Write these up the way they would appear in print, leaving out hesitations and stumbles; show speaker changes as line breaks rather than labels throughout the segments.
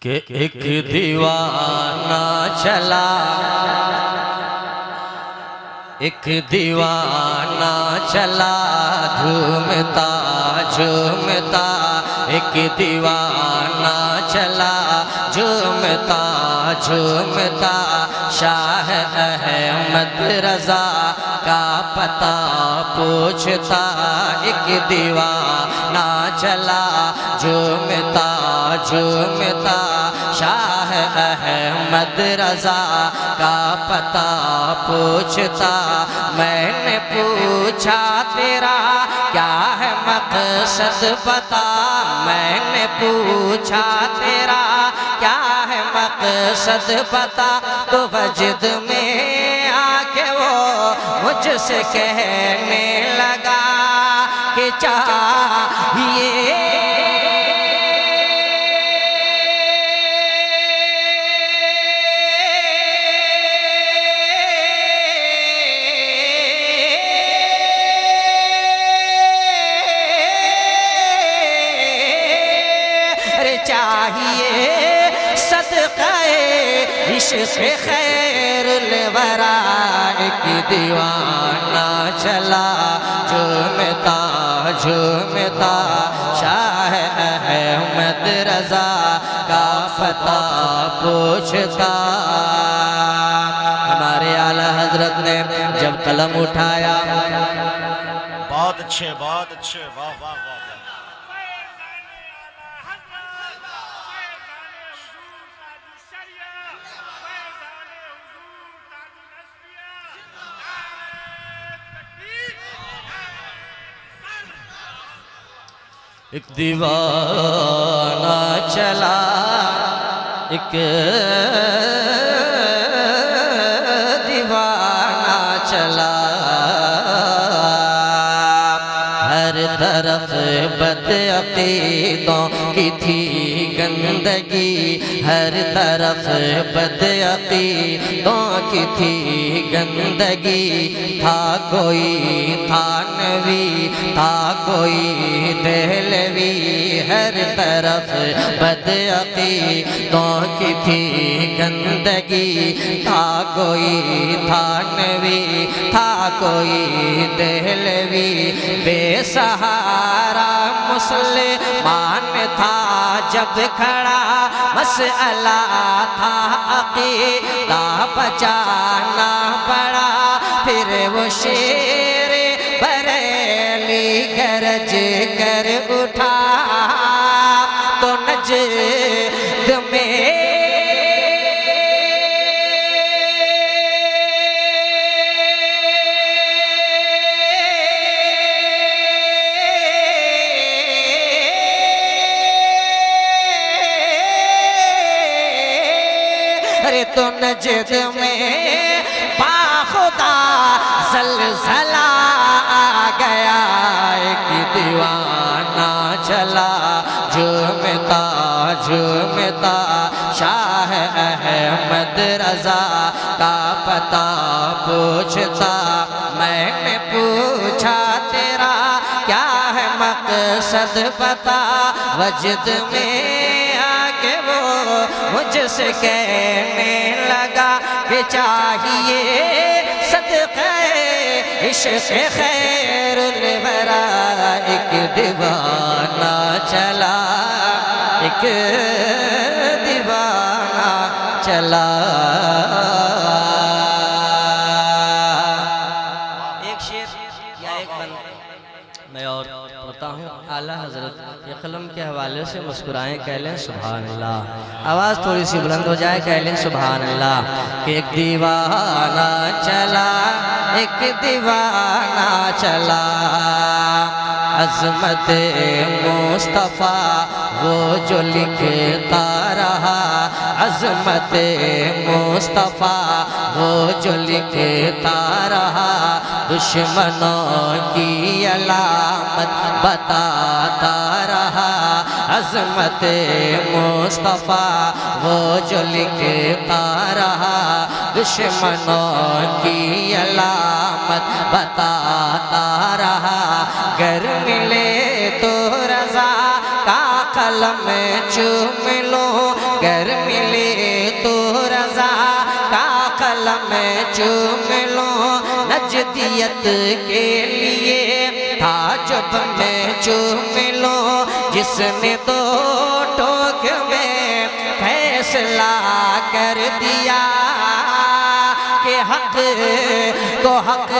कि एक दीवाना चला, एक दीवाना चला झूमता झूमता, एक दीवाना चला झूमता झूमता, शाह अहमद रजा का पता पूछता। एक दीवाना चला झूमता झूमता, शाह अहमद रजा का पता पूछता। मैंने पूछा तेरा क्या है मकसद बता, मैंने पूछा तेरा क्या है मकसद बता, तो वजद में आके वो मुझसे कहने लगा कि चाहिए चाहिए सदक़े इश्क़ खैरुल वरा। एक दीवाना चला झूमता झूमता, शाह अहमद रजा का पता पूछता। हमारे आला हजरत ने जब कलम उठाया,
बहुत अच्छे वाह वाह वाह।
एक दीवाना चला, एक दीवाना चला, हर तरफ बदअक़ीदों की थी गंदगी, हर तरफ बदअक़ीदों की थी गंदगी। था कोई थानवी था कोई देहलवी, हर तरफ बदअक़ीदों की थी गंदगी। था कोई थानवी था कोई देहलवी, बेसहारा मुसलमान था जब खड़ा, मसअला था अक़ीदा बचाना पड़ा। फिर वो शेर बरेली गरज कर उठा, तो नजद में तो नजद में बाखुदा ज़लज़ला आ गया। एक दीवाना चला झूमता झूमता, शाह अहमद रजा का पता पूछता। मैंने पूछा तेरा क्या है मकसद बता, वजद में आके वो मुझसे कहने लगा कि चाहिए सदक़े इश्क़ खैरुल वरा। एक दीवाना चला, एक दीवाना चला। एक शेर या एक बंद मैं और पढ़ता हूँ। आला हजरत ये कलम के हवाले से मुस्कुराएं, कह लें सुभान अल्लाह। आवाज़ थोड़ी सी बुलंद हो जाए, कह लें सुभान अल्लाह। कि एक दीवाना चला, एक दीवाना चला, अज़मत मुस्तफ़ा वो जो लिखता रहा, अज़मत मुस्तफ़ा वो जो लिखता रहा। दुश्मनों की अलामत बताता रहा, अज़मत मुस्तफ़ा वो जो लिखता रहा। दुश्मनों की अलामत बताता रहा। गर मिले तो रज़ा का कलम चूम लो, गर अगर मिले तो रजा का कलम चूम लो, नजदियत के लिए ताजुब में चूम लो, जिसने दो टोक में फैसला कर दिया कि हक को हक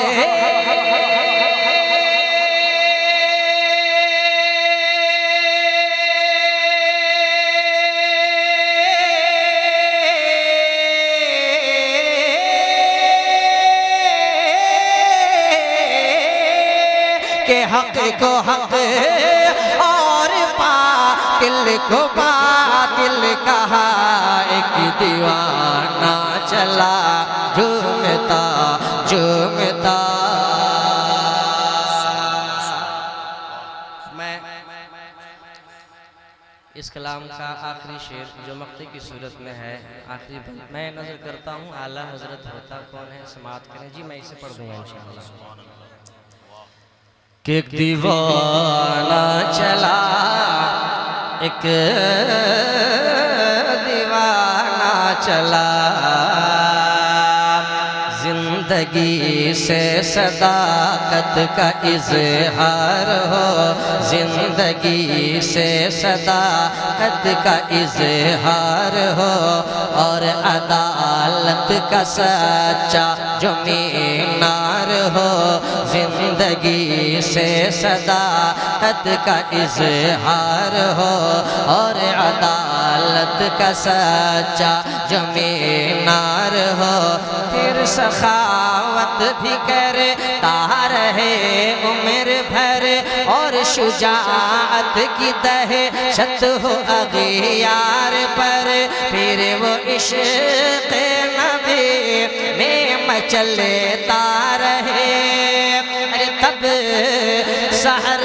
के हक को हक और बातिल को बातिल कहा, एक दीवाना चला झूमता झूमता। मैं इस कलाम का आखिरी शेर जो मक्ते की सूरत में है, आखिरी मैं नजर करता हूँ आला हजरत होता कौन है, समात करें जी। मैं इसे पढ़ दूंगा इंशाअल्लाह। कि एक दीवाना चला, एक दीवाना चला, जिंदगी से सदाकत का इजहार हो, जिंदगी से सदाकत का इजहार हो, और अदालत का सच्चा जो मीनार हो, जिंदगी से सदाकत का इजहार हो, और अदालत का सच्चा जो मीनार हो, फिर सखावत भी करता रहे उम्र भर, और शुजाअत की दहशत हो अगियार पर, फिर वो इश्क़ नबी में मचलता रहे। अरे तब सहर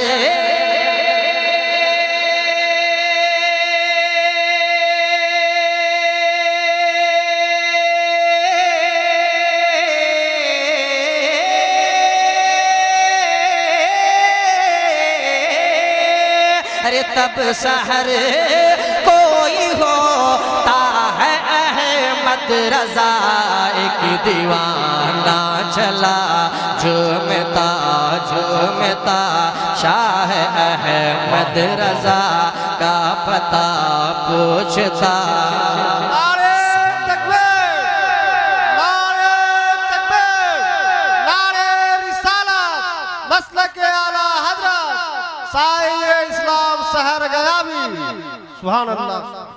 अरे तब सहर कोई होता है अहमद रजा, एक दीवाना चला झूमता झूमता, शाह अहमद रजा का पता पूछता।
नारे तकबीर, नारे तकबीर, नारे रिसालत, मसलक आला हजरत साईं इस्लाम सहर गयाबी। सुभान अल्लाह।